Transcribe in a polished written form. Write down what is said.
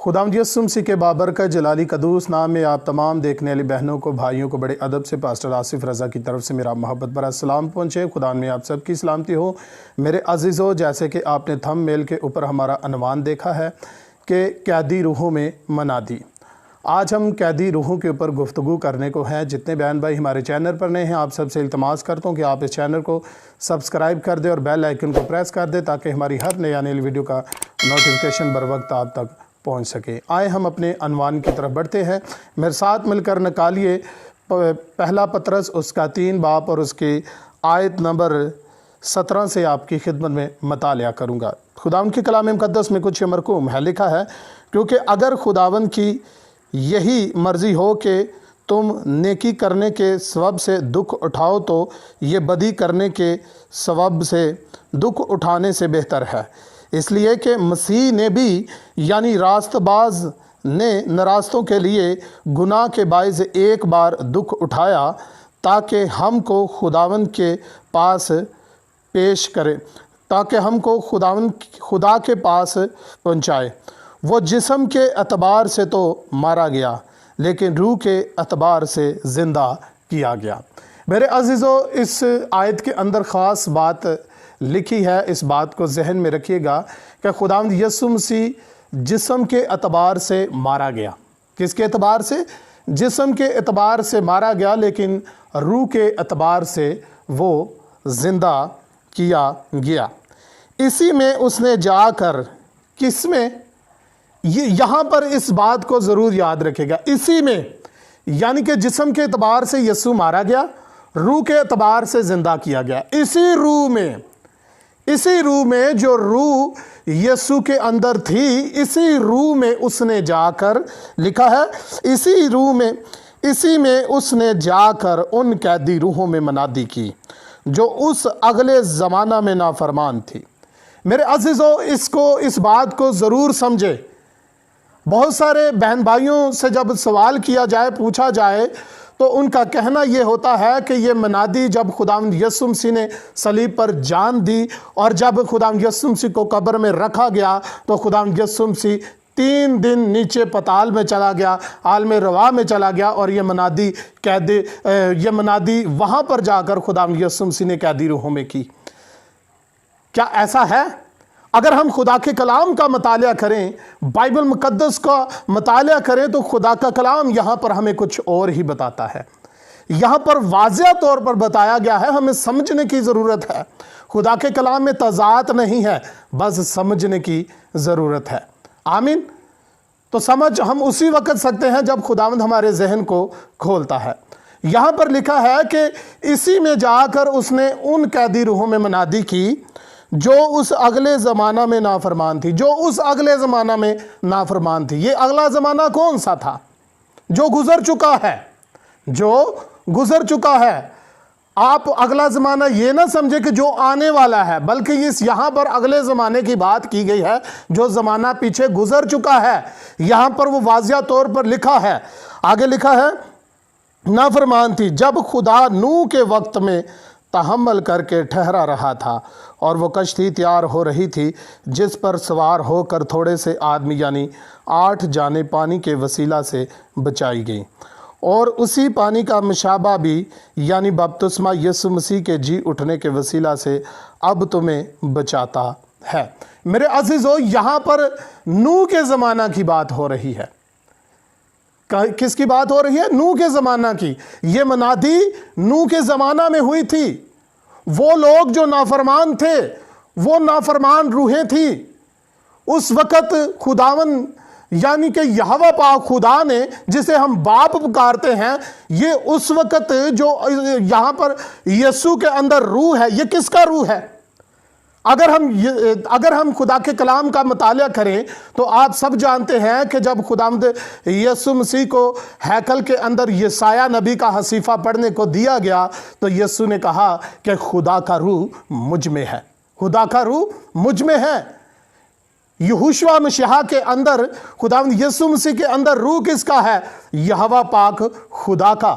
خداوند یسوع مسیح کے بابرکت جلالی قدوس نام میں آپ تمام دیکھنے والی بہنوں کو بھائیوں کو بڑے ادب سے پاسٹر آصف رضا کی طرف سے میرا محبت بھرا سلام پہنچے۔ خدا میں آپ سب کی سلامتی ہو۔ میرے عزیزو، جیسے کہ آپ نے تھم میل کے اوپر ہمارا عنوان دیکھا ہے کہ قیدی روحوں میں منادی۔ آج ہم قیدی روحوں کے اوپر گفتگو کرنے کو ہیں۔ جتنے بہن بھائی ہمارے چینل پر نئے ہیں، آپ سب سے التماس کرتا ہوں کہ آپ اس چینل کو سبسکرائب کر دیں اور بیل آئیکن کو پریس کر دیں تاکہ ہماری ہر نئی آنے والی ویڈیو کا نوٹیفیکیشن بر وقت آپ تک پہنچ سکے۔ آئے ہم اپنے عنوان کی طرف بڑھتے ہیں۔ میرے ساتھ مل کر نکالیے پہلا پطرس اس کا 3 باب اور اس کی آیت نمبر 17 سے آپ کی خدمت میں مطالعہ کروں گا۔ خداوند کے کلام مقدس میں کچھ مرقوم ہے، لکھا ہے، کیونکہ اگر خداوند کی یہی مرضی ہو کہ تم نیکی کرنے کے سبب سے دکھ اٹھاؤ تو یہ بدی کرنے کے سبب سے دکھ اٹھانے سے بہتر ہے، اس لیے کہ مسیح نے بھی یعنی راست باز نے ناراستوں کے لیے گناہ کے باعث ایک بار دکھ اٹھایا تاکہ ہم کو خداوند کے پاس پیش کرے، تاکہ ہم کو خدا کے پاس پہنچائے۔ وہ جسم کے اعتبار سے تو مارا گیا لیکن روح کے اعتبار سے زندہ کیا گیا۔ میرے عزیزو، اس آیت کے اندر خاص بات لکھی ہے، اس بات کو ذہن میں رکھیے گا کہ خداوند یسوع مسیح جسم کے اعتبار سے مارا گیا۔ کس کے اعتبار سے؟ جسم کے اعتبار سے مارا گیا، لیکن روح کے اعتبار سے وہ زندہ کیا گیا۔ اسی میں اس نے جا کر، کس میں؟ یہاں پر اس بات کو ضرور یاد رکھے گا، اسی میں، یعنی کہ جسم کے اعتبار سے یسوع مارا گیا، روح کے اعتبار سے زندہ کیا گیا۔ اسی روح میں جو روح یسوع کے اندر تھی، اسی روح میں اس نے جا کر، لکھا ہے، اسی میں اس نے جا کر ان قیدی روحوں میں منادی کی جو اس اگلے زمانہ میں نافرمان تھی۔ میرے عزیزو، اس بات کو ضرور سمجھے۔ بہت سارے بہن بھائیوں سے جب سوال کیا جائے، پوچھا جائے، تو ان کا کہنا یہ ہوتا ہے کہ یہ منادی جب خداوند یسوع مسیح نے صلیب پر جان دی اور جب خداوند یسوع مسیح کو قبر میں رکھا گیا تو خداوند یسوع مسیح 3 دن نیچے پتال میں چلا گیا، عالم رواح میں چلا گیا، اور یہ منادی وہاں پر جا کر خداوند یسوع مسیح نے قیدی روحوں میں کی۔ کیا ایسا ہے؟ اگر ہم خدا کے کلام کا مطالعہ کریں، بائبل مقدس کا مطالعہ کریں، تو خدا کا کلام یہاں پر ہمیں کچھ اور ہی بتاتا ہے۔ یہاں پر واضح طور پر بتایا گیا ہے، ہمیں سمجھنے کی ضرورت ہے۔ خدا کے کلام میں تضاد نہیں ہے، بس سمجھنے کی ضرورت ہے۔ آمین۔ تو سمجھ ہم اسی وقت سکتے ہیں جب خداوند ہمارے ذہن کو کھولتا ہے۔ یہاں پر لکھا ہے کہ اسی میں جا کر اس نے ان قیدی روحوں میں منادی کی جو اس اگلے زمانہ میں نافرمان تھی، یہ اگلا زمانہ کون سا تھا؟ جو گزر چکا ہے۔ آپ اگلا زمانہ یہ نہ سمجھے کہ جو آنے والا ہے، بلکہ یہاں پر اگلے زمانے کی بات کی گئی ہے، جو زمانہ پیچھے گزر چکا ہے۔ یہاں پر وہ واضح طور پر لکھا ہے، آگے لکھا ہے، نافرمان تھی جب خدا نوح کے وقت میں تحمل کر کے ٹھہرا رہا تھا اور وہ کشتی تیار ہو رہی تھی جس پر سوار ہو کر تھوڑے سے آدمی یعنی 8 جانیں پانی کے وسیلہ سے بچائی گئیں، اور اسی پانی کا مشابہ بھی یعنی بپتسمہ یسوع مسیح کے جی اٹھنے کے وسیلہ سے اب تمہیں بچاتا ہے۔ میرے عزیزو، یہاں پر نوح کے زمانہ کی بات ہو رہی ہے۔ کس کی بات ہو رہی ہے؟ نوح کے زمانہ کی۔ یہ منادی نوح کے زمانہ میں ہوئی تھی۔ وہ لوگ جو نافرمان تھے، وہ نافرمان روحیں تھی۔ اس وقت خداوند یعنی کہ یہوہ پاک خدا نے، جسے ہم باپ پکارتے ہیں، یہ اس وقت جو یہاں پر یسوع کے اندر روح ہے، یہ کس کا روح ہے؟ اگر ہم خدا کے کلام کا مطالعہ کریں تو آپ سب جانتے ہیں کہ جب خداوند یسوع مسیح کو ہیکل کے اندر یسایہ نبی کا حصیفہ پڑھنے کو دیا گیا تو یسوع نے کہا کہ خدا کا روح مجھ میں ہے، خدا کا روح مجھ میں ہے۔ یہوشوا مسیح کے اندر، خداوند یسوع مسیح کے اندر روح کس کا ہے؟ یہوہ پاک خدا کا۔